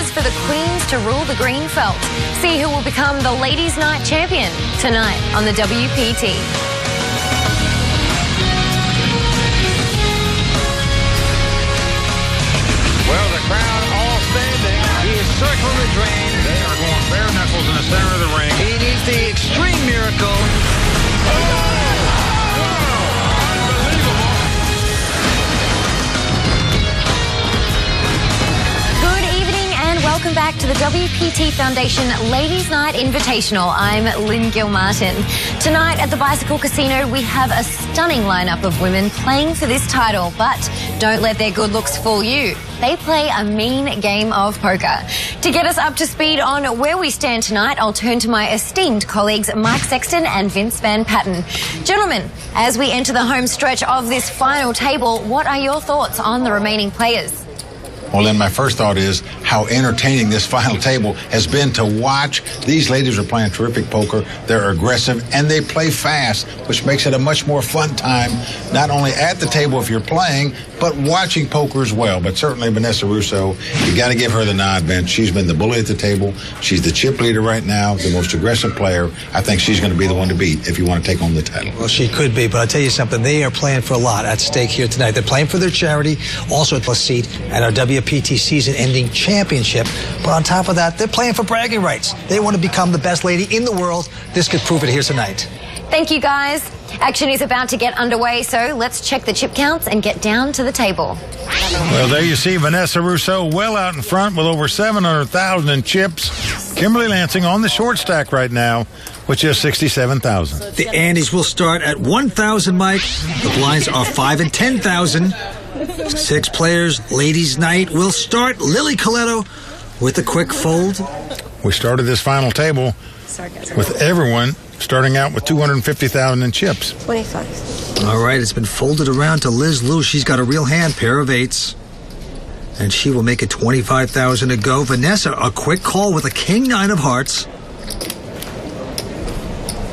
hours for the Queens to rule the green felt. See who will become the Ladies' Night champion tonight on the WPT. Well, the crowd all standing. He is circling the drain. They are going bare knuckles in the center of the ring. He needs the extreme miracle. Welcome back to the WPT Foundation Ladies' Night Invitational. I'm Lynn Gilmartin. Tonight at the Bicycle Casino, we have a stunning lineup of women playing for this title, but don't let their good looks fool you. They play a mean game of poker. To get us up to speed on where we stand tonight, I'll turn to my esteemed colleagues Mike Sexton and Vince Van Patten. Gentlemen, as we enter the home stretch of this final table, what are your thoughts on the remaining players? Well, then my first thought is how entertaining this final table has been to watch. These ladies are playing terrific poker. They're aggressive, and they play fast, which makes it a much more fun time, not only at the table if you're playing, but watching poker as well. But certainly Vanessa Russo, you got to give her the nod, Vince. She's been the bully at the table. She's the chip leader right now, the most aggressive player. I think she's going to be the one to beat if you want to take home the title. Well, she could be, but I'll tell you something. They are playing for a lot at stake here tonight. They're playing for their charity, also a seat at our WPT season-ending championship. But on top of that, they're playing for bragging rights. They want to become the best lady in the world. This could prove it here tonight. Thank you, guys. Action is about to get underway, so let's check the chip counts and get down to the table. Well, there you see Vanessa Russo well out in front with over 700,000 in chips. Kimberly Lansing on the short stack right now, which is 67,000. The Andes will start at 1,000, Mike. The blinds are 5 and 10,000. 6 players, ladies' night will start. Lily Coletto with a quick fold. We started this final table with everyone starting out with 250,000 in chips. 25. All right, it's been folded around to Liz Liu. She's got a real hand, pair of 8s. And she will make it 25,000 to go. Vanessa, a quick call with a king-9 of hearts.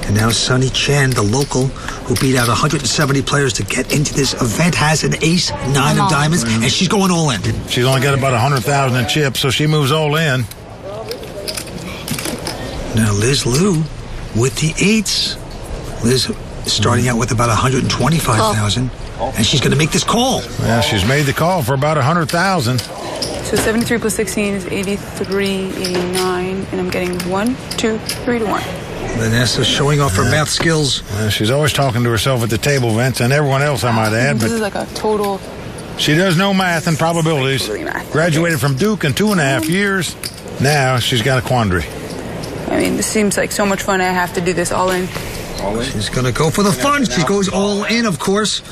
And now Sunny Chen, the local, who beat out 170 players to get into this event, has an ace-9 of diamonds, and she's going all in. She's only got about 100,000 in chips, so she moves all in. Now Liz Liu with the 8s. Liz starting out with about 125,000, and she's going to make this call. Yeah, she's made the call for about 100,000. So 73 plus 16 is 83, 89, and I'm getting 1, 2, 3 to 1. Vanessa showing off her math skills. She's always talking to herself at the table, Vince, and everyone else, I might add. This is like a total... She does know math and probabilities. Graduated from Duke in 2.5 years. Now she's got a quandary. I mean, this seems like so much fun. I have to do this all in. She's going to go for the fun. She goes all in, of course.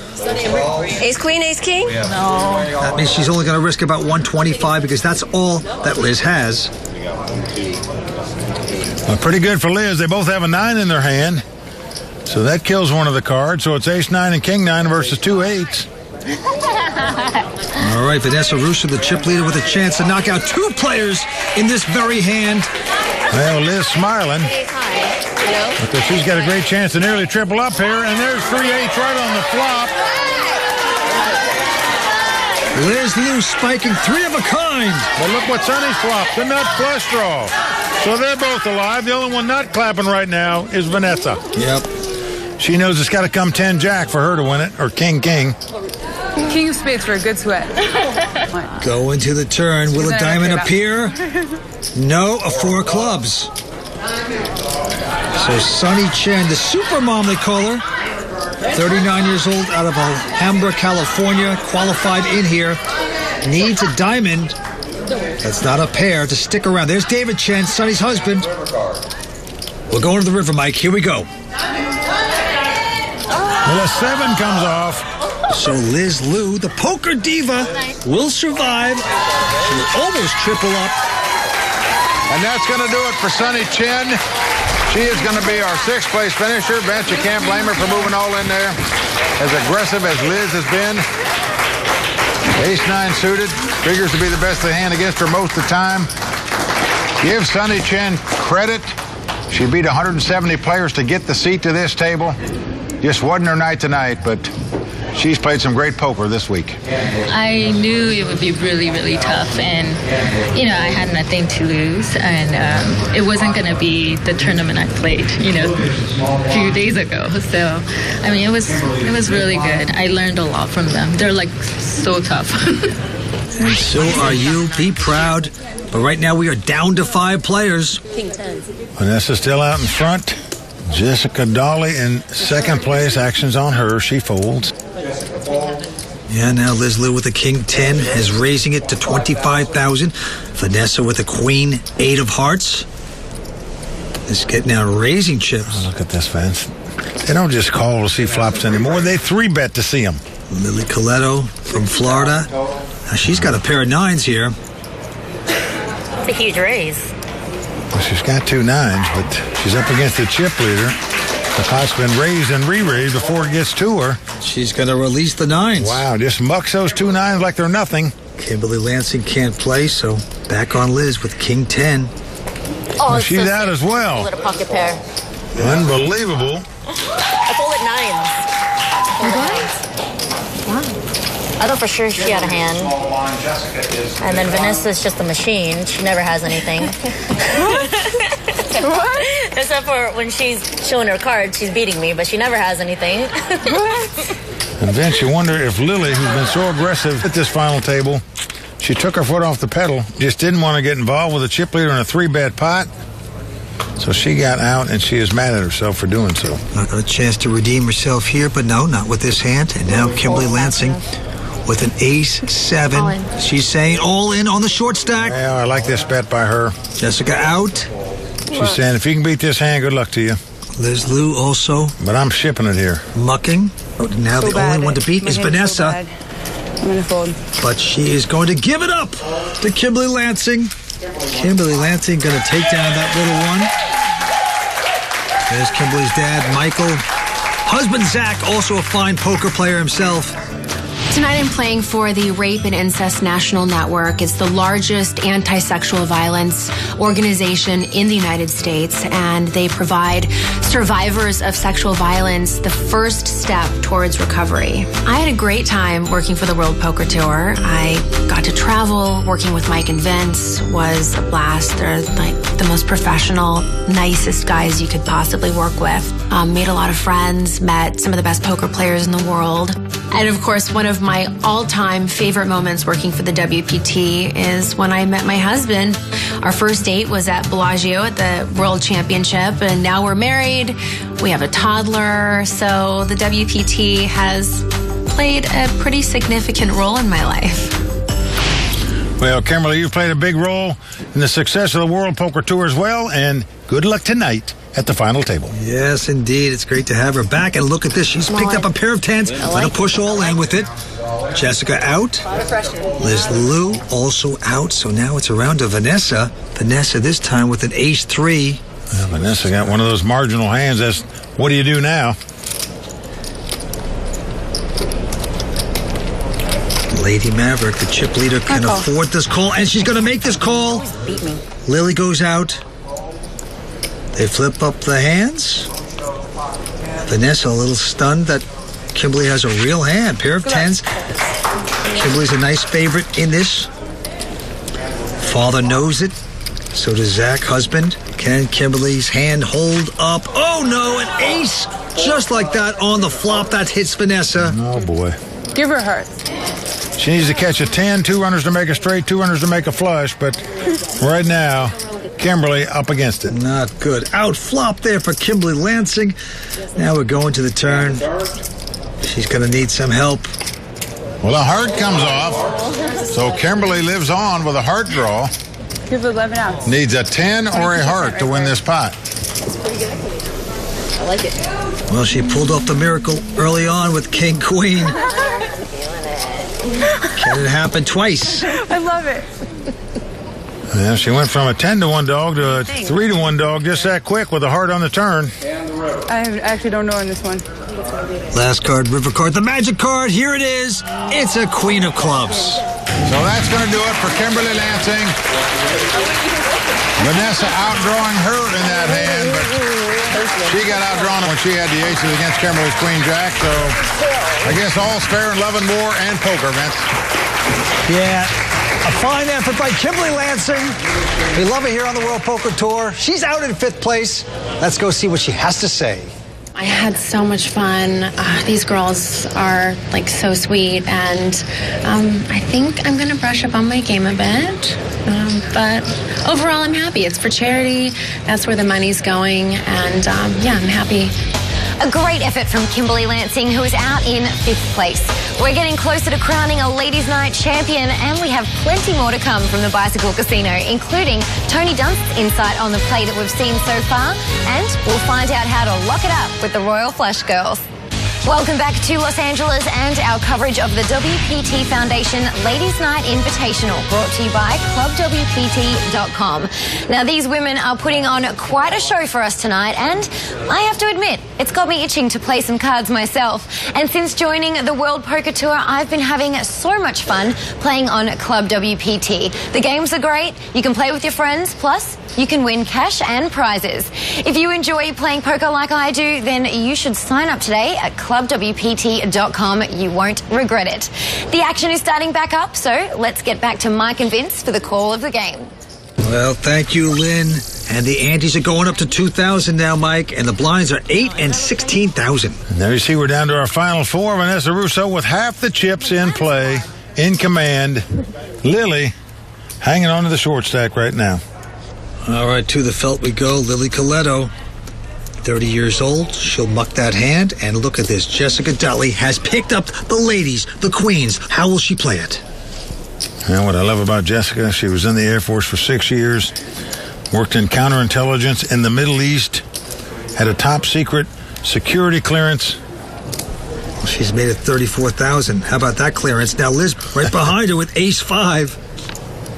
Ace queen, ace king? No. That means she's only going to risk about 125 because that's all that Liz has. Well, pretty good for Liz. They both have a 9 in their hand. So that kills one of the cards. So it's ace-9 and king-9 versus 2 8s. All right, Vanessa Russo, the chip leader, with a chance to knock out 2 players in this very hand. Well, Liz smiling. Because she's got a great chance to nearly triple up here. And there's 3 8s right on the flop. Liz Liu spiking 3 of a kind. Well, look what Sonny's flopped, the nut flush draw. So they're both alive. The only one not clapping right now is Vanessa. Yep. She knows it's got to come 10-jack for her to win it, or king-king. King of spades for a good sweat. Go into the turn. Will a diamond appear? No, a 4 clubs. So Sunny Chen, the super mom they call her, 39 years old, out of Alhambra, California, qualified in here, needs a diamond. That's not a pair to stick around. There's David Chen, Sunny's husband. We're going to the river, Mike. Here we go. Well, a 7 comes off. So Liz Liu, the poker diva, will survive. She will almost triple up. And that's going to do it for Sunny Chen. She is going to be our 6th place finisher. Vince, you can't blame her for moving all in there. As aggressive as Liz has been. Ace-9 suited. Figures to be the best of the hand against her most of the time. Give Sunny Chen credit. She beat 170 players to get the seat to this table. Just wasn't her night tonight, but She's played some great poker this week. I knew it would be really, really tough, and I had nothing to lose, and it wasn't going to be the tournament I played, a few days ago. So, it was really good. I learned a lot from them. They're like so tough. And so are you. Be proud. But right now we are down to 5 players. King 10. Vanessa still out in front. Jessica Dolly in second place. Action's on her. She folds. Yeah, now Liz Lou with a King 10 is raising it to 25,000. Vanessa with a Queen 8 of hearts is getting out raising chips. Oh, look at this, fans. They don't just call to see flops anymore. They 3-bet to see them. Lily Coletto from Florida. Now she's got a pair of 9s here. It's a huge raise. Well, she's got 2 9s, but she's up against the chip leader. The pot's been raised and re-raised before it gets to her. She's going to release the 9s. Wow, just mucks those 2 9s like they're nothing. Kimberly Lansing can't play, so back on Liz with King 10. Oh, Well, she's out as well. Little pocket pair. Unbelievable. I pulled it 9s. Wow. I thought for sure she had a hand. And then Vanessa's just a machine. She never has anything. What? Except for when she's showing her cards, she's beating me, but she never has anything. And then you wonder if Lily, who's been so aggressive at this final table, she took her foot off the pedal, just didn't want to get involved with a chip leader in a 3-bet pot. So she got out, and she is mad at herself for doing so. A chance to redeem herself here, but no, not with this hand. And now Kimberly Lansing with an ace 7. She's saying all in on the short stack. Yeah, I like this bet by her. Jessica out. She's saying, if you can beat this hand, good luck to you. Liz Lou also But I'm shipping it here. mucking. Now the only one to beat is Vanessa. I'm going to fold. But she is going to give it up to Kimberly Lansing. Kimberly Lansing going to take down that little one. There's Kimberly's dad, Michael. Husband, Zach, also a fine poker player himself. Tonight I'm playing for the Rape and Incest National Network. It's the largest anti-sexual violence organization in the United States, and they provide survivors of sexual violence the first step towards recovery. I had a great time working for the World Poker Tour. I got to travel. Working with Mike and Vince was a blast. They're like the most professional, nicest guys you could possibly work with. Made a lot of friends, met some of the best poker players in the world. And of course, one of my all-time favorite moments working for the WPT is when I met my husband. Our first date was at Bellagio at the World Championship, and now we're married. We have a toddler, so the WPT has played a pretty significant role in my life. Well, Kimberly, you've played a big role in the success of the World Poker Tour as well, and good luck tonight at the final table. Yes, indeed. It's great to have her back. And look at this. She's picked up a pair of 10s. Going to push all in with it. Jessica out. Liz Lou also out. So now it's around to Vanessa. Vanessa this time with an ace 3. Well, Vanessa got one of those marginal hands. That's what do you do now? Lady Maverick, the chip leader, can afford this call. And she's going to make this call. Beat me. Lily goes out. They flip up the hands. Vanessa a little stunned that Kimberly has a real hand. Pair of 10s. Kimberly's a nice favorite in this. Father knows it. So does Zach, husband. Can Kimberly's hand hold up? Oh no, an ace! Just like that on the flop. That hits Vanessa. Oh boy. Give her hearts. She needs to catch a 10, 2 runners to make a straight, 2 runners to make a flush, but right now, Kimberly up against it. Not good. Out flop there for Kimberly Lansing. Now we're going to the turn. She's going to need some help. Well, a heart comes off, so Kimberly lives on with a heart draw. Give 11 outs. Needs a 10 or a heart to win this pot. I like it. Well, she pulled off the miracle early on with King Queen. Can it happen twice? I love it. Yeah, she went from a 10-to-1 dog to a 3-to-1 dog just that quick with a heart on the turn. I actually don't know on this one. Last card, river card, the magic card. Here it is. It's a Queen of Clubs. So that's going to do it for Kimberly Lansing. Vanessa outdrawing her in that hand, but she got outdrawn when she had the aces against Kimberly's Queen Jack. So I guess all's fair in love and war and poker, Vince. Yeah, a fine effort by Kimberly Lansing. We love her here on the World Poker Tour. She's out in 5th place. Let's go see what she has to say. I had so much fun. These girls are like so sweet, and I think I'm going to brush up on my game a bit. But overall, I'm happy. It's for charity. That's where the money's going, and yeah, I'm happy. A great effort from Kimberly Lansing, who is out in 5th place. We're getting closer to crowning a Ladies' Night champion, and we have plenty more to come from the Bicycle Casino, including Tony Dunst's insight on the play that we've seen so far, and we'll find out how to lock it up with the Royal Flush Girls. Welcome back to Los Angeles and our coverage of the WPT Foundation Ladies' Night Invitational, brought to you by ClubWPT.com. Now, these women are putting on quite a show for us tonight, and I have to admit, it's got me itching to play some cards myself. And since joining the World Poker Tour, I've been having so much fun playing on Club WPT. The games are great, you can play with your friends, plus you can win cash and prizes. If you enjoy playing poker like I do, then you should sign up today at ClubWPT.com. You won't regret it. The action is starting back up, so let's get back to Mike and Vince for the call of the game. Well, thank you, Lynn. And the antes are going up to 2,000 now, Mike, and the blinds are 8 and 16,000. And there you see we're down to our final four. Vanessa Russo with half the chips in play, in command. Lily hanging on to the short stack right now. All right, to the felt we go. Lily Coletto, 30 years old. She'll muck that hand. And look at this. Jessica Dudley has picked up the ladies, the queens. How will she play it? And what I love about Jessica, she was in the Air Force for 6 years, worked in counterintelligence in the Middle East, had a top secret security clearance. Well, she's made it 34,000. How about that clearance? Now Liz right behind her with ace-5.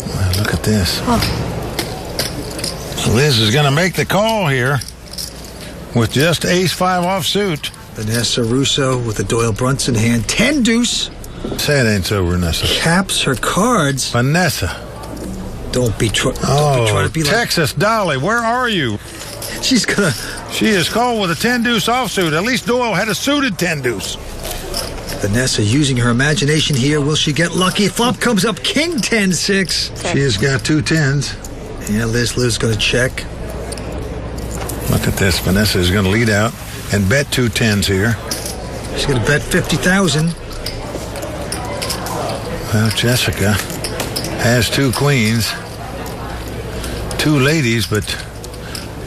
Well, look at this. Liz is going to make the call here with just ace-5 offsuit. Vanessa Russo with the Doyle Brunson hand. 10 deuce. Say it ain't so, Vanessa. Caps her cards. Vanessa. Don't be trying to be like Texas Dolly, where are you? She's gonna. She is called with a 10 deuce offsuit. At least Doyle had a suited 10 deuce. Vanessa using her imagination here. Will she get lucky? Flop comes up king 10-6. She has got 2 10s. Yeah, Liz going to check. Look at this. Vanessa is going to lead out and bet 2 10s here. She's going to bet 50,000. Well, Jessica has 2 queens, 2 ladies, but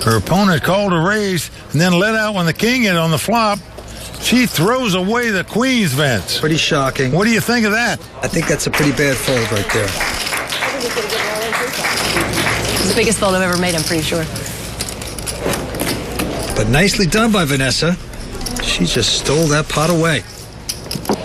her opponent called a raise and then let out when the king hit on the flop. She throws away the queens, Vince. Pretty shocking. What do you think of that? I think that's a pretty bad fold right there. It's the biggest fold I've ever made, I'm pretty sure. But nicely done by Vanessa. She just stole that pot away.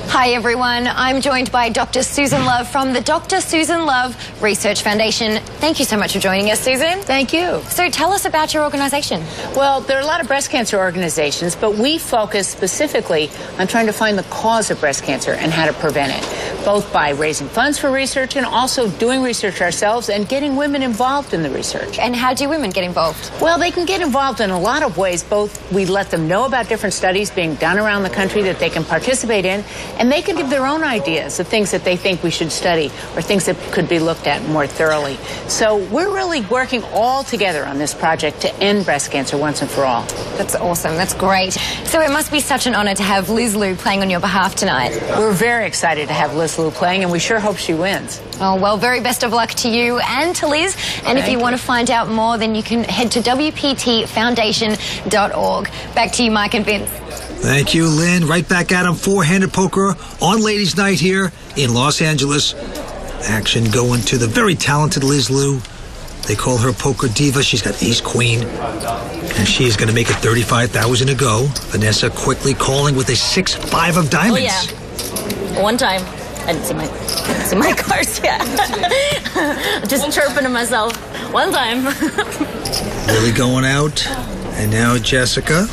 Hi everyone, I'm joined by Dr. Susan Love from the Dr. Susan Love Research Foundation. Thank you so much for joining us, Susan. Thank you. So tell us about your organization. Well, there are a lot of breast cancer organizations, but we focus specifically on trying to find the cause of breast cancer and how to prevent it, both by raising funds for research and also doing research ourselves and getting women involved in the research. And how do women get involved? Well, they can get involved in a lot of ways. Both we let them know about different studies being done around the country that they can participate in, and they can give their own ideas of things that they think we should study or things that could be looked at more thoroughly. So we're really working all together on this project to end breast cancer once and for all. That's awesome. That's great. So it must be such an honor to have Liz Liu playing on your behalf tonight. We're very excited to have Liz Liu playing, and we sure hope she wins. Oh, well, very best of luck to you and to Liz. And if you want to find out more, then you can head to WPTFoundation.org. Back to you, Mike and Vince. Thank you, Lynn. Right back at him. 4-handed poker on Ladies' Night here in Los Angeles. Action going to the very talented Liz Liu. They call her Poker Diva. She's got ace-queen. And she is going to make it 35,000 to go. Vanessa quickly calling with a 6-5 of diamonds. Oh, yeah. One time. I didn't see my cards yet. Just chirping to myself. One time. Lily going out. And now Jessica,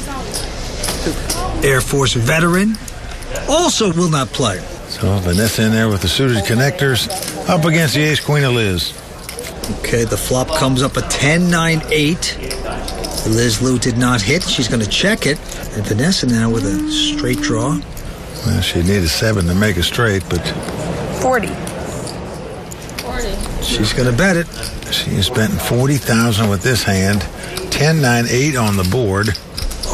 Air Force veteran, also will not play. So Vanessa in there with the suited connectors. up against the ace-queen of Liz. Okay, the flop comes up a 10-9-8. Liz Lou did not hit. She's going to check it. And Vanessa now with a straight draw. Well, she needed 7 to make it straight, but 40. She's going to bet it. she is betting 40,000 with this hand. 10-9-8 on the board.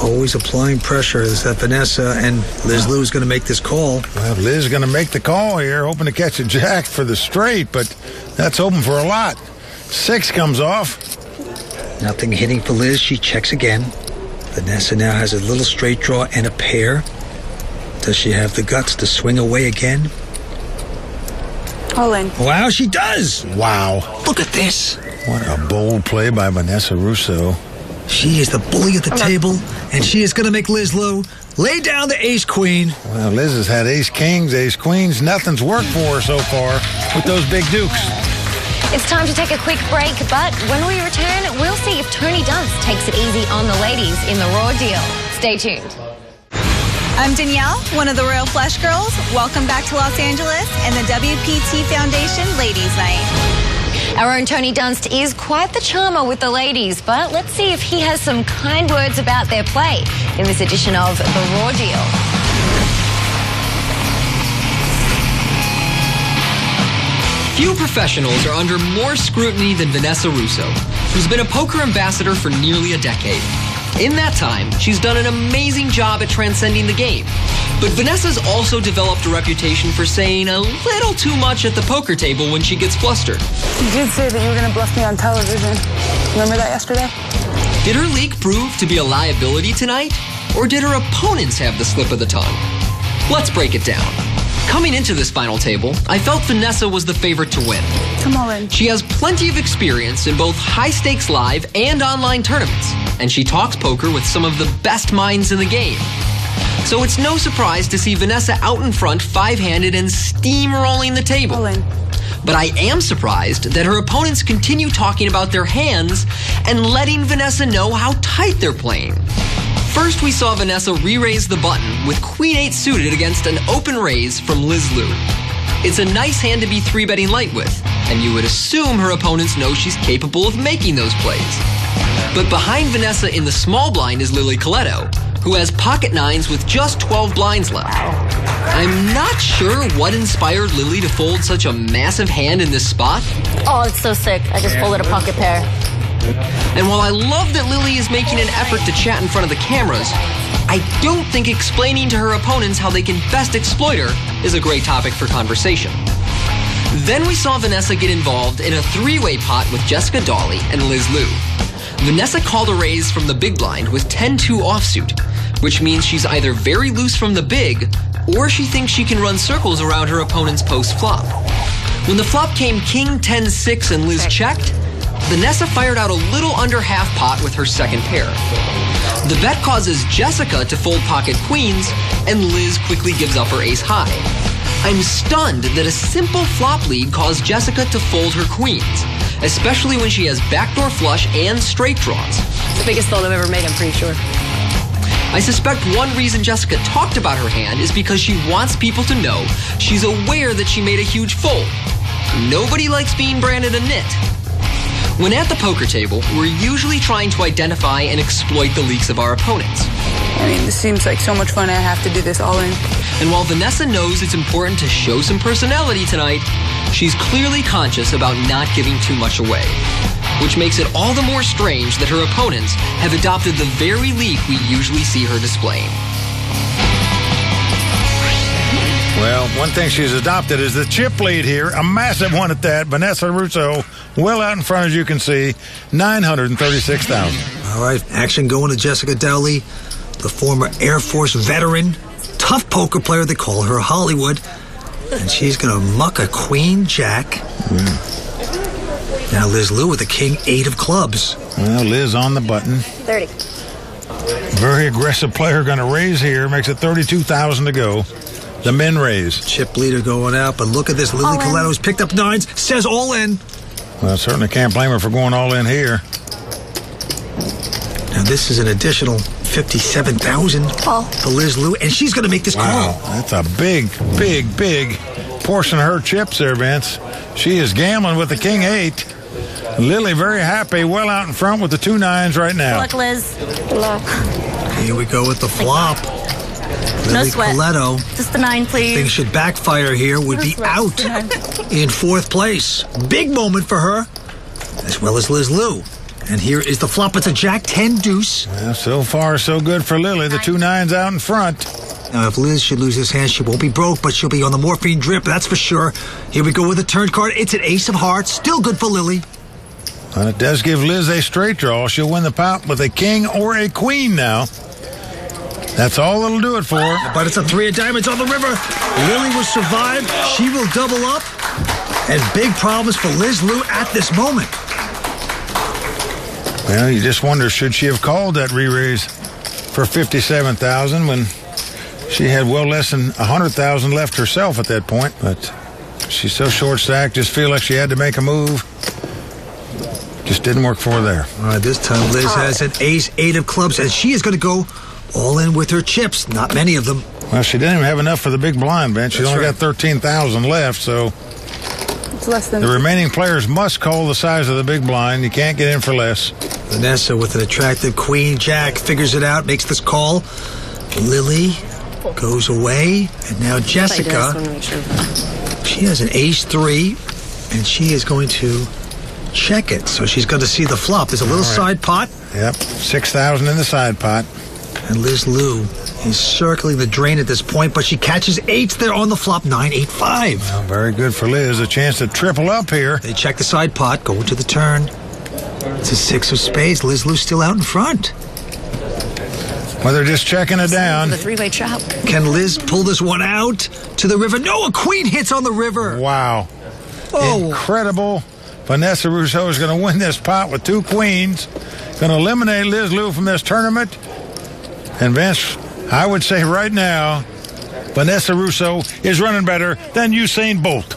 Always applying pressure. Is that Vanessa, and Liz Lou is going to make this call. Well, Liz is going to make the call here, hoping to catch a jack for the straight, but that's open for a lot. 6 comes off. Nothing hitting for Liz. She checks again. Vanessa now has a little straight draw and a pair. Does she have the guts to swing away again? All in. Wow, she does. Wow. Look at this. What a bold play by Vanessa Russo. She is the bully of the table, and she is going to make Liz Lou lay down the ace-queen. Well, Liz has had ace-kings, ace-queens. Nothing's worked for her so far with those big dukes. It's time to take a quick break, but when we return, we'll see if Tony Dunst takes it easy on the ladies in the Raw deal. Stay tuned. I'm Danielle, one of the Royal Flush Girls. Welcome back to Los Angeles and the WPT Foundation Ladies Night. Our own Tony Dunst is quite the charmer with the ladies, but let's see if he has some kind words about their play in this edition of the Raw deal. Few professionals are under more scrutiny than Vanessa Russo, who's been a poker ambassador for nearly a decade. In that time, she's done an amazing job at transcending the game. But Vanessa's also developed a reputation for saying a little too much at the poker table when she gets flustered. You did say that you were going to bluff me on television. Remember that yesterday? Did her leak prove to be a liability tonight? Or did her opponents have the slip of the tongue? Let's break it down. Coming into this final table, I felt Vanessa was the favorite to win. Come on in. She has plenty of experience in both high-stakes live and online tournaments, and she talks poker with some of the best minds in the game. So it's no surprise to see Vanessa out in front 5-handed and steamrolling the table. All in. But I am surprised that her opponents continue talking about their hands and letting Vanessa know how tight they're playing. First, we saw Vanessa re-raise the button with Queen 8 suited against an open raise from Liz Lou. It's a nice hand to be 3-betting light with, and you would assume her opponents know she's capable of making those plays. But behind Vanessa in the small blind is Lily Coletto, who has pocket 9s with just 12 blinds left. I'm not sure what inspired Lily to fold such a massive hand in this spot. Oh, it's so sick. I just folded a pocket pair. And while I love that Lily is making an effort to chat in front of the cameras, I don't think explaining to her opponents how they can best exploit her is a great topic for conversation. Then we saw Vanessa get involved in a 3-way pot with Jessica Dawley and Liz Lou. Vanessa called a raise from the big blind with 10-2 offsuit, which means she's either very loose from the big, or she thinks she can run circles around her opponent's post-flop. When the flop came King 10-6 and Liz checked, Vanessa fired out a little under half pot with her second pair. The bet causes Jessica to fold pocket queens, and Liz quickly gives up her ace high. I'm stunned that a simple flop lead caused Jessica to fold her queens, especially when she has backdoor flush and straight draws. The biggest fold I've ever made, I'm pretty sure. I suspect one reason Jessica talked about her hand is because she wants people to know she's aware that she made a huge fold. Nobody likes being branded a nit. When at the poker table, we're usually trying to identify and exploit the leaks of our opponents. I mean, this seems like so much fun. I have to do this all in. And while Vanessa knows it's important to show some personality tonight, she's clearly conscious about not giving too much away. Which makes it all the more strange that her opponents have adopted the very leak we usually see her displaying. Well, one thing she's adopted is the chip lead here, a massive one at that. Vanessa Russo, well out in front, as you can see, 936,000. All right, action going to Jessica Dowley, the former Air Force veteran, tough poker player. They call her Hollywood, and she's going to muck a queen jack. Now Liz Lou with a king 8 of clubs. Well, Liz on the button. 30. Very aggressive player going to raise here. Makes it 32,000 to go. The men raise. Chip leader going out, but look at this. Lily Coletto's picked up 9s, says all in. Well, certainly can't blame her for going all in here. Now this is an additional 57,000 for Liz Lou, and she's going to make this call. That's a big, big, big portion of her chips there, Vince. She is gambling with the king 8. Lily very happy, well out in front with the 2 9s right now. Good luck, Liz. Good luck. Here we go with the flop. No Lily sweat. Coletto. Just the 9, please. Things should backfire here. Would be out in 4th place. Big moment for her, as well as Liz Lou. And here is the flop. It's a Jack 10 deuce. Well, so far, so good for Lily. The 2 9s out in front. Now, if Liz should lose this hand, she won't be broke, but she'll be on the morphine drip, that's for sure. Here we go with the turn card. It's an ace of hearts. Still good for Lily. Well, it does give Liz a straight draw. She'll win the pot with a king or a queen now. That's all that'll do it for her. But it's a 3 of diamonds on the river. Lily will survive. She will double up. And big problems for Liz Lou at this moment. Well, you just wonder, should she have called that re-raise for $57,000 when she had well less than $100,000 left herself at that point? But she's so short-stacked, just feel like she had to make a move. Just didn't work for her there. All right, this time Liz has an ace, 8 of clubs, and she is going to go all in with her chips. Not many of them. Well, she didn't even have enough for the big blind, Ben. She's only got 13,000 left, so It's less than the remaining players must call the size of the big blind. You can't get in for less. Vanessa with an attractive queen jack figures it out, makes this call. Lily goes away, and now Jessica. She has an ace 3, and she is going to check it. So she's going to see the flop. There's a little side pot. Yep, 6,000 in the side pot. And Liz Lou is circling the drain at this point, but she catches 8s there on the flop, 9, 8, 5. Well, very good for Liz. A chance to triple up here. They check the side pot, go to the turn. It's a 6 of spades. Liz Lou still out in front. Well, they're just checking it down. The 3-way trap. Can Liz pull this one out to the river? No, a queen hits on the river. Wow. Oh. Incredible. Vanessa Rousseau is going to win this pot with 2 queens. Going to eliminate Liz Lou from this tournament. And Vince, I would say right now, Vanessa Rousseau is running better than Usain Bolt.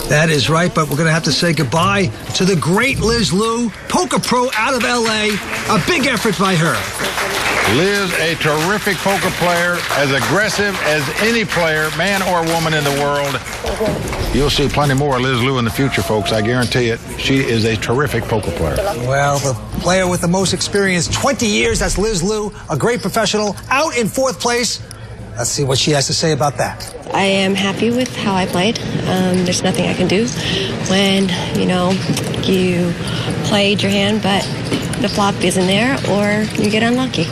That is right, but we're going to have to say goodbye to the great Liz Lou, poker pro out of L.A. A big effort by her. Liz, a terrific poker player, as aggressive as any player, man or woman in the world. You'll see plenty more of Liz Lou in the future, folks. I guarantee it. She is a terrific poker player. Well, the player with the most experience, 20 years, that's Liz Lou, a great professional, out in 4th place. Let's see what she has to say about that. I am happy with how I played. There's nothing I can do when, you played your hand, but the flop isn't there, or you get unlucky.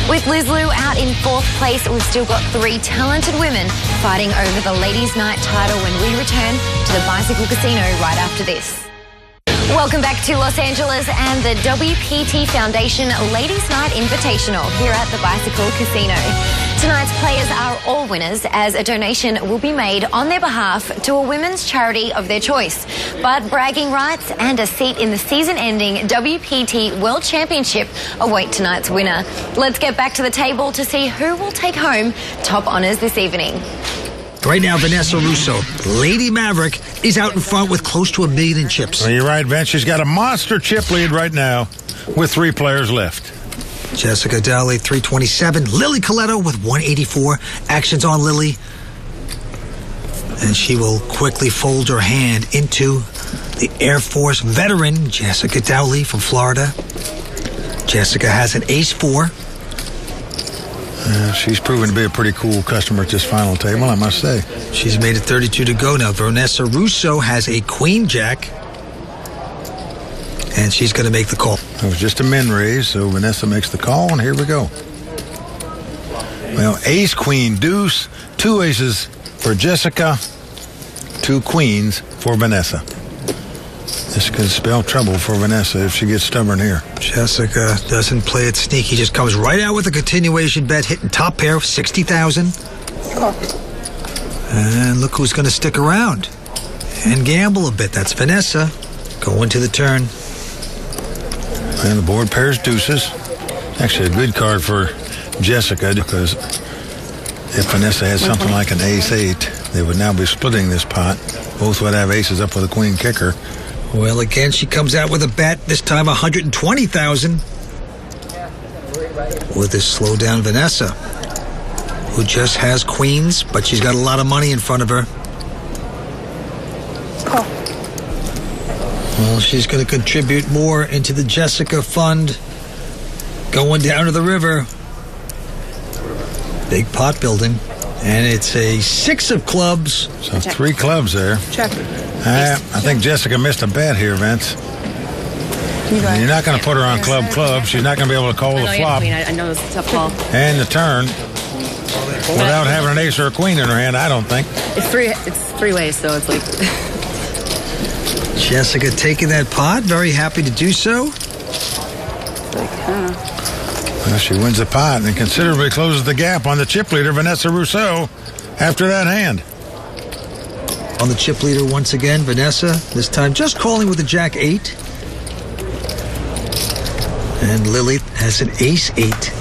With Liz Lou out in 4th place, we've still got 3 talented women fighting over the Ladies' Night title when we return to the Bicycle Casino right after this. Welcome back to Los Angeles and the WPT Foundation Ladies' Night Invitational here at the Bicycle Casino. Tonight's players are all winners, as a donation will be made on their behalf to a women's charity of their choice. But bragging rights and a seat in the season-ending WPT World Championship await tonight's winner. Let's get back to the table to see who will take home top honours this evening. Right now, Vanessa Rousseau, Lady Maverick, is out in front with close to $1 million in chips. Well, you're right, Vince. She's got a monster chip lead right now with 3 players left. Jessica Dowley, 327. Lily Coletto with 184. Actions on Lily. And she will quickly fold her hand into the Air Force veteran, Jessica Dowley from Florida. Jessica has an ace 4. She's proven to be a pretty cool customer at this final table, I must say. She's made it 32 to go now. Vanessa Rousseau has a queen jack. And she's going to make the call. It was just a min raise, so Vanessa makes the call, and here we go. Well, ace, queen, deuce, 2 aces for Jessica, 2 queens for Vanessa. This could spell trouble for Vanessa if she gets stubborn here. Jessica doesn't play it sneaky. Just comes right out with a continuation bet, hitting top pair of 60,000. And look who's going to stick around and gamble a bit. That's Vanessa going to the turn. And the board pairs deuces. Actually a good card for Jessica, because if Vanessa had something like an ace-8, they would now be splitting this pot. Both would have aces up with a queen kicker. Well, again, she comes out with a bet, this time 120,000. With this slow down Vanessa, who just has queens, but she's got a lot of money in front of her. Well, she's going to contribute more into the Jessica Fund going down to the river. Big pot building. And it's a 6 of clubs. So 3 clubs there. Check. I think Jessica missed a bet here, Vince. You're not going to put her on club. She's not going to be able to call the flop. I know it's a tough call. And the turn. Without having an ace or a queen in her hand, I don't think. It's 3 ways, so it's like... Jessica taking that pot. Very happy to do so. Well, she wins the pot and considerably closes the gap on the chip leader, Vanessa Rousseau, after that hand. On the chip leader once again, Vanessa, this time just calling with a Jack-8. And Lily has an Ace-8.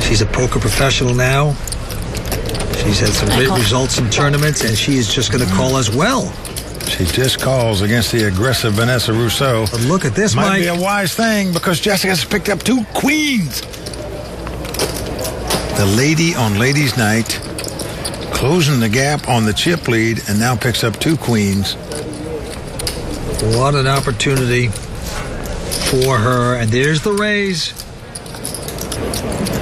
She's a poker professional now. She's had some great results in tournaments, and she is just going to call as well. She just calls against the aggressive Vanessa Rousseau. But look at this, Might Mike. be a wise thing because Jessica's picked up 2 queens. The lady on ladies' night, closing the gap on the chip lead, and now picks up 2 queens. What an opportunity for her. And there's the raise.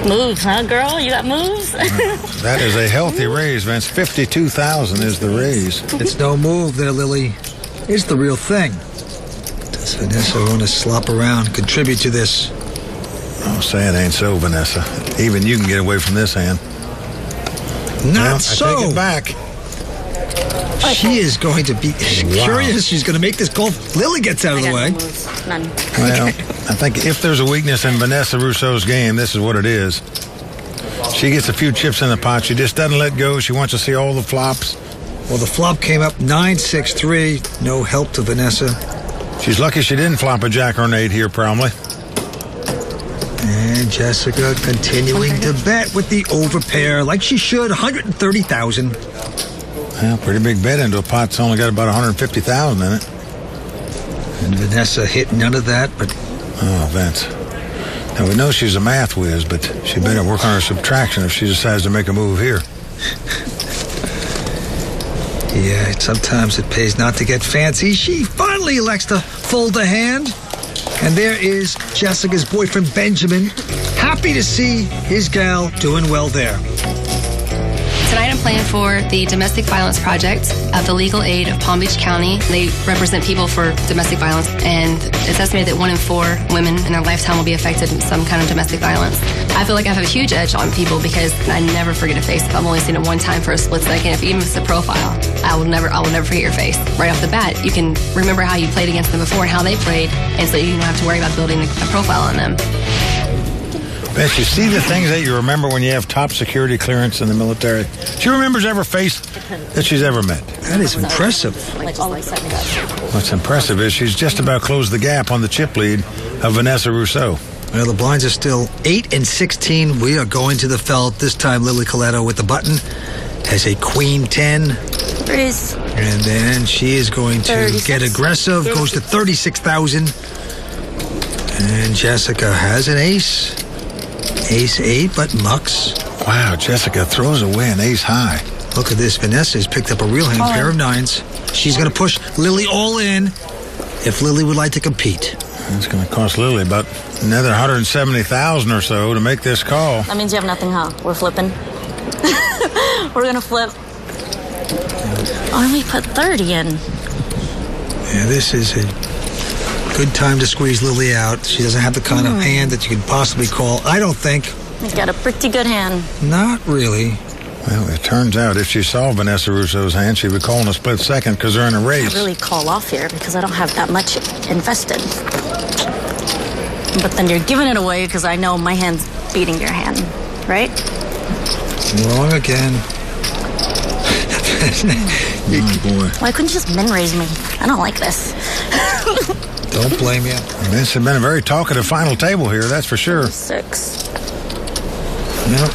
Moves, huh, girl? You got moves? That is a healthy raise, Vince. 52,000 is the raise. It's no move there, Lily. It's the real thing. Does Vanessa want to slop around, contribute to this? Oh, say it ain't so, Vanessa. Even you can get away from this hand. Not so. I take it back. She is going to be curious. She's going to make this call. Lily gets out of the way. None. Well, I think if there's a weakness in Vanessa Rousseau's game, this is what it is. She gets a few chips in the pot. She just doesn't let go. She wants to see all the flops. Well, the flop came up 9-6-3. No help to Vanessa. She's lucky she didn't flop a Jack or an 8 here, probably. And Jessica continuing to bet with the overpair like she should. 130,000. Well, pretty big bet into a pot that's only got about 150,000 in it. And Vanessa hit none of that, but... Oh, Vince. Now, we know she's a math whiz, but she better work on her subtraction if she decides to make a move here. Yeah, sometimes it pays not to get fancy. She finally elects to fold a hand. And there is Jessica's boyfriend, Benjamin. Happy to see his gal doing well there. Tonight I'm playing for the Domestic Violence Project of the Legal Aid of Palm Beach County. They represent people for domestic violence, and it's estimated that 1 in 4 women in their lifetime will be affected in some kind of domestic violence. I feel like I have a huge edge on people because I never forget a face. If I've only seen it one time for a split second, even if it's a profile, I will never forget your face. Right off the bat, you can remember how you played against them before and how they played, and so you don't have to worry about building a profile on them. Beth, you see the things that you remember when you have top security clearance in the military? She remembers every face that she's ever met. That is impressive. What's impressive is she's just about closed the gap on the chip lead of Vanessa Rousseau. Well, the blinds are still 8 and 16. We are going to the felt. This time, Lily Coletto with the button has a queen 10. And then she is going to get aggressive. Goes to 36,000. And Jessica has an ace. Ace 8, but mucks. Wow, Jessica throws away an ace high. Look at this. Vanessa has picked up a real hand, pair of 9s. She's going to push Lily all in if Lily would like to compete. It's going to cost Lily about another 170,000 or so to make this call. That means you have nothing, huh? We're flipping. We're going to flip. Oh, we put 30 in. Yeah, this is a good time to squeeze Lily out. She doesn't have the kind of hand that you could possibly call. I don't think. You got a pretty good hand. Not really. Well, it turns out if she saw Vanessa Rousseau's hand, she would call in a split second because they're in a race. I really call off here because I don't have that much invested. But then you're giving it away because I know my hand's beating your hand, right? Wrong again. Oh, boy. Why couldn't you just min raise me? I don't like this. Don't blame you. This has been a very talkative final table here, that's for sure. 6. Yep.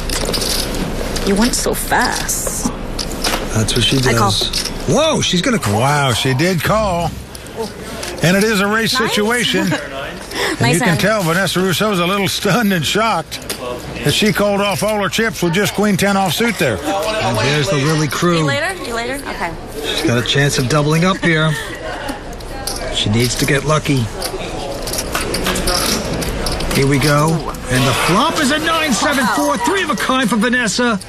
You went so fast. That's what she does. I call. Whoa, she's going to call. Wow, she did call. And it is a race situation. And you can tell Vanessa Rousseau's a little stunned and shocked that she called off all her chips with just queen 10 offsuit there. And there's the Lily crew. See you later? later? Okay. She's got a chance of doubling up here. She needs to get lucky. Here we go. And the flop is a 9-7-4. 3 of a kind for Vanessa.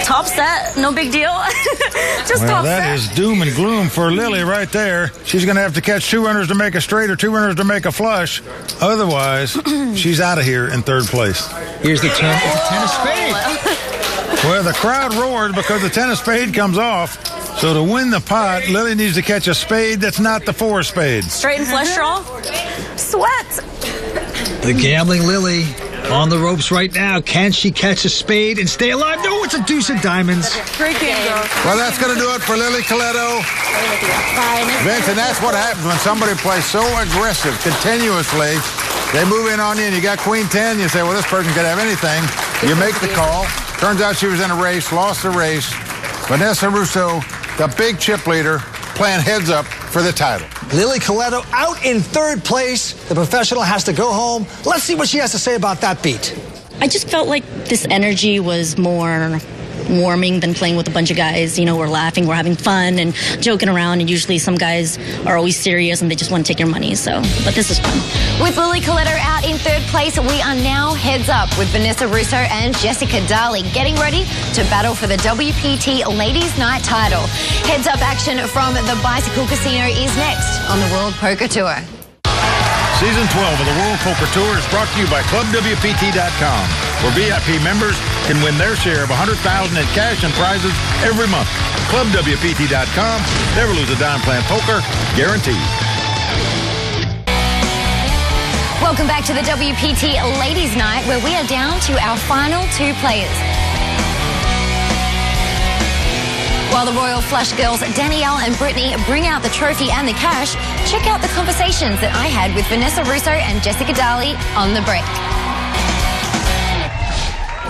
Top set, no big deal. Just Well, top that set. is doom and gloom for Lily right there. She's going to have to catch 2 runners to make a straight or 2 runners to make a flush. Otherwise, she's out of here in 3rd place. Here's the turn. It's a 10 of spades. Well, the crowd roars because the 10 of spade comes off. So to win the pot, Lily needs to catch a spade that's not the 4 of spades. Straight and flush draw. Sweat. The gambling Lily on the ropes right now. Can she catch a spade and stay alive? No, it's a deuce of diamonds. Great game, girl. Well, that's going to do it for Lily Coletto. Vince, and that's what happens when somebody plays so aggressive continuously. They move in on you, and you got Queen 10. You say, well, this person could have anything. You make the call. Turns out she was in a race, lost the race. Vanessa Russo, the big chip leader, playing heads up for the title. Lily Coletto out in 3rd place. The professional has to go home. Let's see what she has to say about that beat. I just felt like this energy was more warming than playing with a bunch of guys. You know, we're laughing, we're having fun and joking around, and usually some guys are always serious and they just want to take your money. So, but this is fun. With Lily Coletto out in 3rd place, we are now heads up with Vanessa Russo and Jessica Daly getting ready to battle for the WPT Ladies Night title. Heads up action from the Bicycle Casino is next on the World Poker Tour. Season 12 of the World Poker Tour is brought to you by ClubWPT.com, where VIP members can win their share of $100,000 in cash and prizes every month. ClubWPT.com. Never lose a dime playing poker. Guaranteed. Welcome back to the WPT Ladies Night, where we are down to our final 2 players. While the Royal Flush girls, Danielle and Brittany, bring out the trophy and the cash, check out the conversations that I had with Vanessa Russo and Jessica Daly on the break.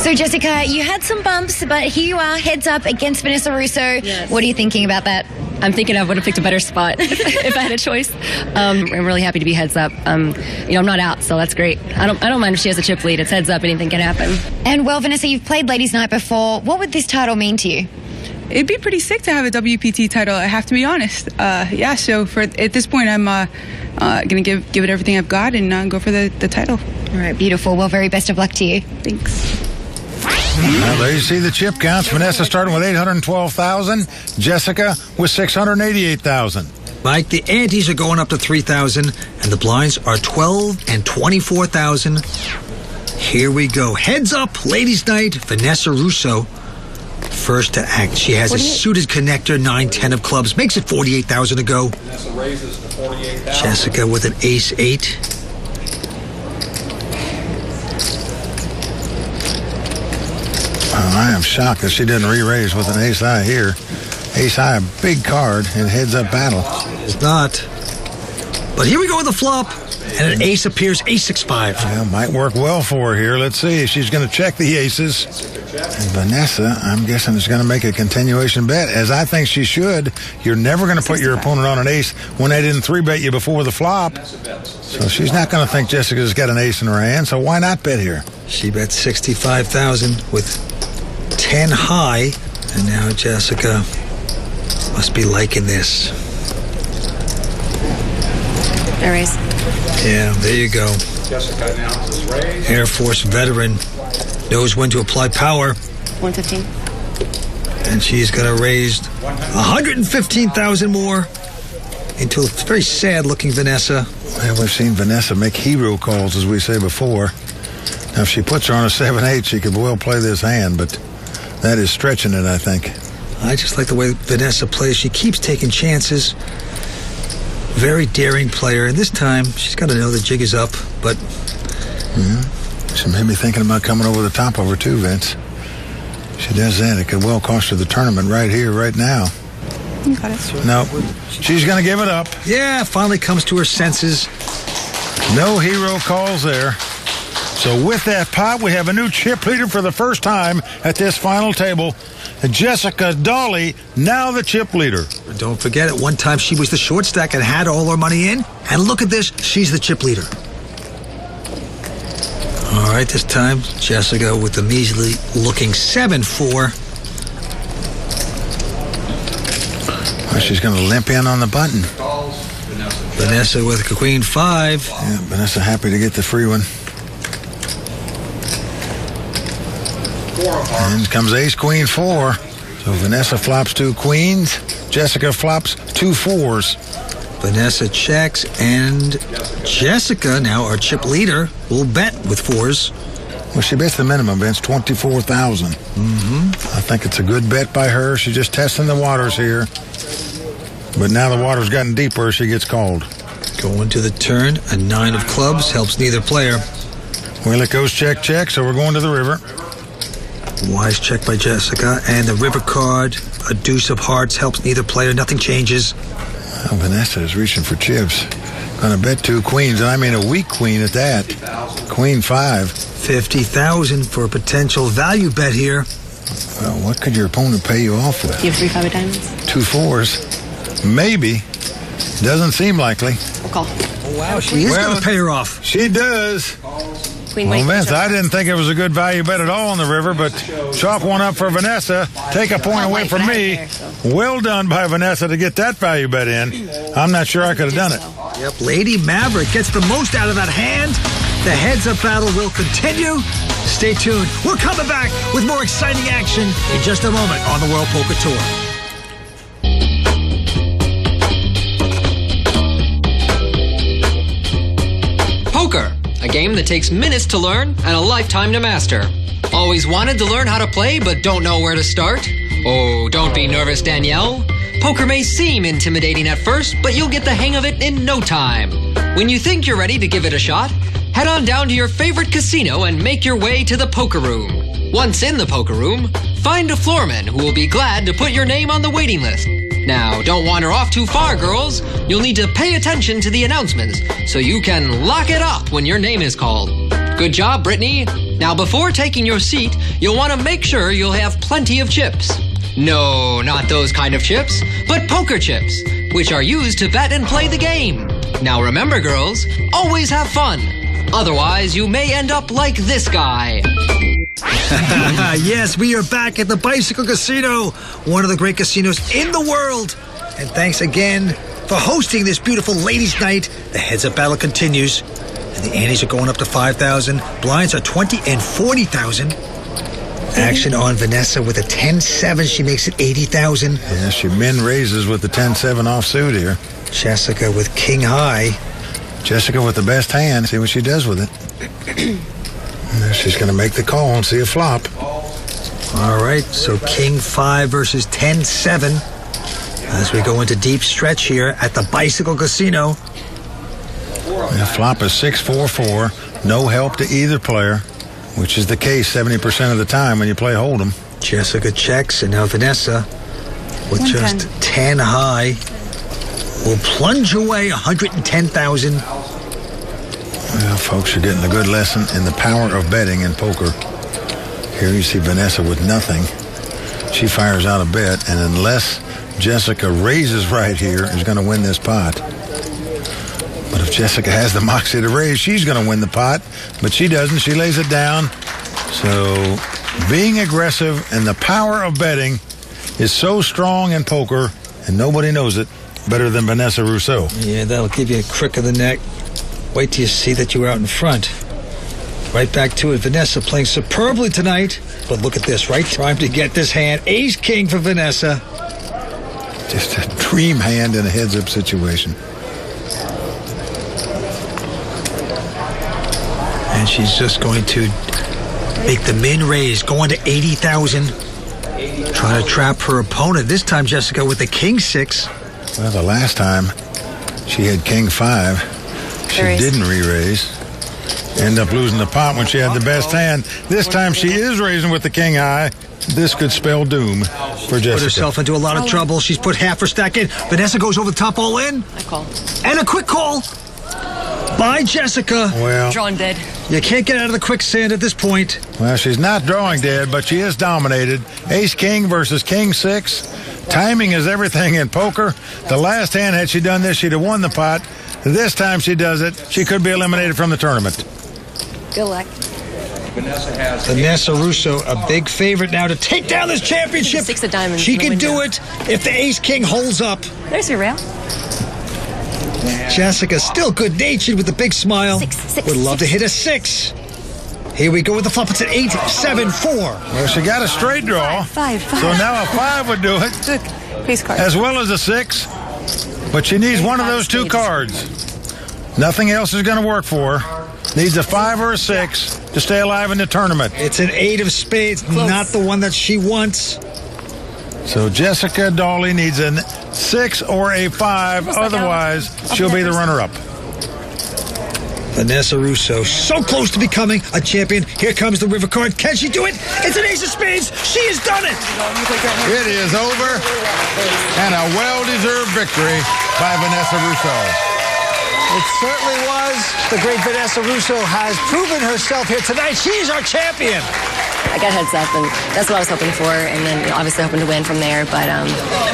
So, Jessica, you had some bumps, but here you are, heads up against Vanessa Russo. Yes. What are you thinking about that? I'm thinking I would have picked a better spot if I had a choice. I'm really happy to be heads up. I'm not out, so that's great. I don't mind if she has a chip lead. It's heads up. Anything can happen. And, well, Vanessa, you've played Ladies Night before. What would this title mean to you? It'd be pretty sick to have a WPT title, I have to be honest. So at this point, I'm going to give it everything I've got and go for the title. All right, beautiful. Well, very best of luck to you. Thanks. Well, there you see the chip counts. Vanessa starting with 812,000. Jessica with 688,000. Mike, the antes are going up to 3,000, and the blinds are 12 and 24,000. Here we go. Heads up, Ladies Night, Vanessa Russo. First to act. She has a suited connector, 9-10 of clubs. Makes it 48,000 to go. Jessica with an ace-8. I am shocked that she didn't re-raise with an ace-high here. Ace-high, a big card in heads-up battle. It's not. But here we go with the flop. And an ace appears, ace-6-5. Well, might work well for her here. Let's see. She's going to check the aces. And Vanessa, I'm guessing, is going to make a continuation bet, as I think she should. You're never going to put your opponent on an ace when they didn't 3-bet you before the flop. So she's not going to think Jessica's got an ace in her hand, so why not bet here? She bet 65,000 with 10 high. And now Jessica must be liking this. I raise. Yeah, there you go. Air Force veteran, knows when to apply power. 115. And she's going to raise 115,000 more into a very sad-looking Vanessa. Well, we've seen Vanessa make hero calls, as we say before. Now, if she puts her on a 7-8, she could well play this hand, but that is stretching it, I think. I just like the way Vanessa plays. She keeps taking chances. Very daring player, and this time she's got to know the jig is up, but... She made me thinking about coming over the top of her, too, Vince. She does that. It could well cost her the tournament right here, right now. You got it. No, she's going to give it up. Yeah, finally comes to her senses. No hero calls there. So with that pot, we have a new chip leader for the first time at this final table. Jessica Daly, now the chip leader. Don't forget, at one time she was the short stack and had all her money in. And look at this, she's the chip leader. All right, this time, Jessica with the measly looking 7-4. Well, she's going to limp in on the button. Vanessa with queen 5. Yeah, Vanessa happy to get the free one. And comes ace queen 4. So Vanessa flops 2 queens. Jessica flops 2 4s. Vanessa checks, and Jessica, now our chip leader, will bet with 4s. Well, she bets the minimum, Vince, 24,000. I think it's a good bet by her. She's just testing the waters here. But now the water's gotten deeper, she gets called. Going to the turn, a 9 of clubs helps neither player. Well, it goes check, check, so we're going to the river. Wise check by Jessica, and the river card, a deuce of hearts, helps neither player. Nothing changes. Well, Vanessa is reaching for chips. Gonna bet 2 queens, and I mean a weak queen at that. Queen 5. 50,000 for a potential value bet here. Well, what could your opponent pay you off with? You have 3 5 diamonds? 2 4s. Maybe. Doesn't seem likely. We'll call. Oh, wow, she is going to pay her off. She does. Queen Well, white. Vince, I didn't think it was a good value bet at all on the river, but chalk one up for Vanessa. Take a point away from me. Well done by Vanessa to get that value bet in. I'm not sure I could have done it. Yep, Lady Maverick gets the most out of that hand. The heads-up battle will continue. Stay tuned. We're coming back with more exciting action in just a moment on the World Poker Tour. Poker, a game that takes minutes to learn and a lifetime to master. Always wanted to learn how to play but don't know where to start? Oh, don't be nervous, Danielle. Poker may seem intimidating at first, but you'll get the hang of it in no time. When you think you're ready to give it a shot, head on down to your favorite casino and make your way to the poker room. Once in the poker room, find a floorman who will be glad to put your name on the waiting list. Now, don't wander off too far, girls. You'll need to pay attention to the announcements so you can lock it up when your name is called. Good job, Brittany. Now, before taking your seat, you'll want to make sure you'll have plenty of chips. No, not those kind of chips, but poker chips, which are used to bet and play the game. Now remember, girls, always have fun. Otherwise, you may end up like this guy. Yes, we are back at the Bicycle Casino, one of the great casinos in the world. And thanks again for hosting this beautiful ladies' night. The heads-up battle continues, and the antes are going up to 5,000. Blinds are 20 and 40,000. Action on Vanessa with a 10-7. She makes it 80,000. Yeah, she min raises with the 10-7 offsuit here. Jessica with king high. Jessica with the best hand. See what she does with it. She's going to make the call and see a flop. All right, so king 5 versus 10-7 as we go into deep stretch here at the Bicycle Casino. The flop is 6-4-4. No help to either player, which is the case 70% of the time when you play Hold'em. Jessica checks, and now Vanessa with just 10 high will plunge away 110,000. Well, folks, you're getting a good lesson in the power of betting in poker. Here you see Vanessa with nothing. She fires out a bet, and unless Jessica raises right here, is going to win this pot. But if Jessica has the moxie to raise, she's going to win the pot. But she doesn't. She lays it down. So being aggressive and the power of betting is so strong in poker, and nobody knows it better than Vanessa Rousseau. Yeah, that'll give you a crick of the neck. Wait till you see that you're out in front. Right back to it. Vanessa playing superbly tonight. But look at this, right? Time to get this hand. Ace-king for Vanessa. Just a dream hand in a heads-up situation. And she's just going to make the min raise, going to 80,000. Trying to trap her opponent. This time, Jessica with the king 6. Well, the last time she had king 5. She didn't re-raise. End up losing the pot when she had the best hand. This time she is raising with the king high. This could spell doom for Jessica. Put herself into a lot of trouble. She's put half her stack in. Vanessa goes over the top all in. I call. And a quick call by Jessica. Well, Drawn dead. You can't get out of the quicksand at this point. Well, she's not drawing dead, but she is dominated. Ace-king versus king 6. Timing is everything in poker. The last hand, had she done this, she'd have won the pot. This time she does it, she could be eliminated from the tournament. Good luck. Vanessa Russo, a big favorite now to take down this championship. 6 of diamonds. She can do it if the ace-king holds up. There's your rail. Jessica still good-natured with a big smile. Would love to hit a 6. Here we go with the flop. It's at 8, 7, 4. Well, she got a straight draw. Five. So now a 5 would do it. Face card. As well as a 6. But she needs one of those 2 cards. Nothing else is going to work for her. Needs a 5 or a 6 to stay alive in the tournament. It's an 8 of spades, not the one that she wants. So Jessica Dawley needs a 6 or a 5. Otherwise, she'll be the runner-up. Vanessa Russo, so close to becoming a champion. Here comes the river card. Can she do it? It's an ace of spades. She has done it. It is over. And a well-deserved victory by Vanessa Russo. It certainly was. The great Vanessa Russo has proven herself here tonight. She's our champion. I got heads up, and that's what I was hoping for, and then obviously hoping to win from there, but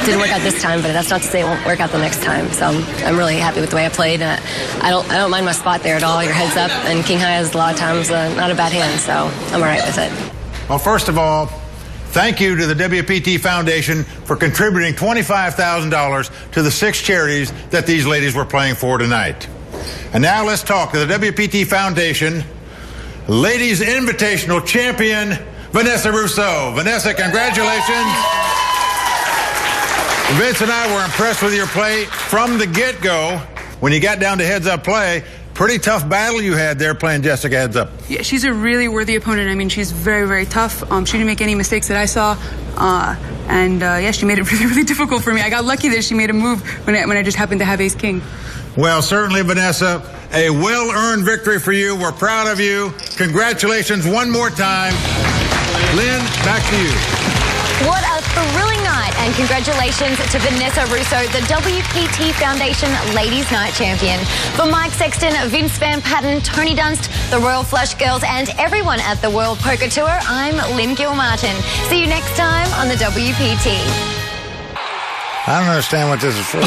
didn't work out this time, but that's not to say it won't work out the next time, so I'm really happy with the way I played. I don't mind my spot there at all. Your heads up, and King High is a lot of times not a bad hand, so I'm all right with it. Well, first of all, thank you to the WPT Foundation for contributing $25,000 to the 6 charities that these ladies were playing for tonight. And now let's talk to the WPT Foundation Ladies Invitational Champion, Vanessa Russo. Vanessa, congratulations. Vince and I were impressed with your play from the get-go. When you got down to heads-up play, pretty tough battle you had there playing Jessica heads up. Yeah, she's a really worthy opponent. I mean, she's very, very tough. She didn't make any mistakes that I saw. Yeah, she made it really, really difficult for me. I got lucky that she made a move when I just happened to have ace-king. Well, certainly, Vanessa, a well-earned victory for you. We're proud of you. Congratulations one more time. Lynn, back to you. What a thrilling night, and congratulations to Vanessa Russo, the WPT Foundation Ladies Night Champion. For Mike Sexton, Vince Van Patten, Tony Dunst, the Royal Flush Girls, and everyone at the World Poker Tour, I'm Lynn Gilmartin. See you next time on the WPT. I don't understand what this is for.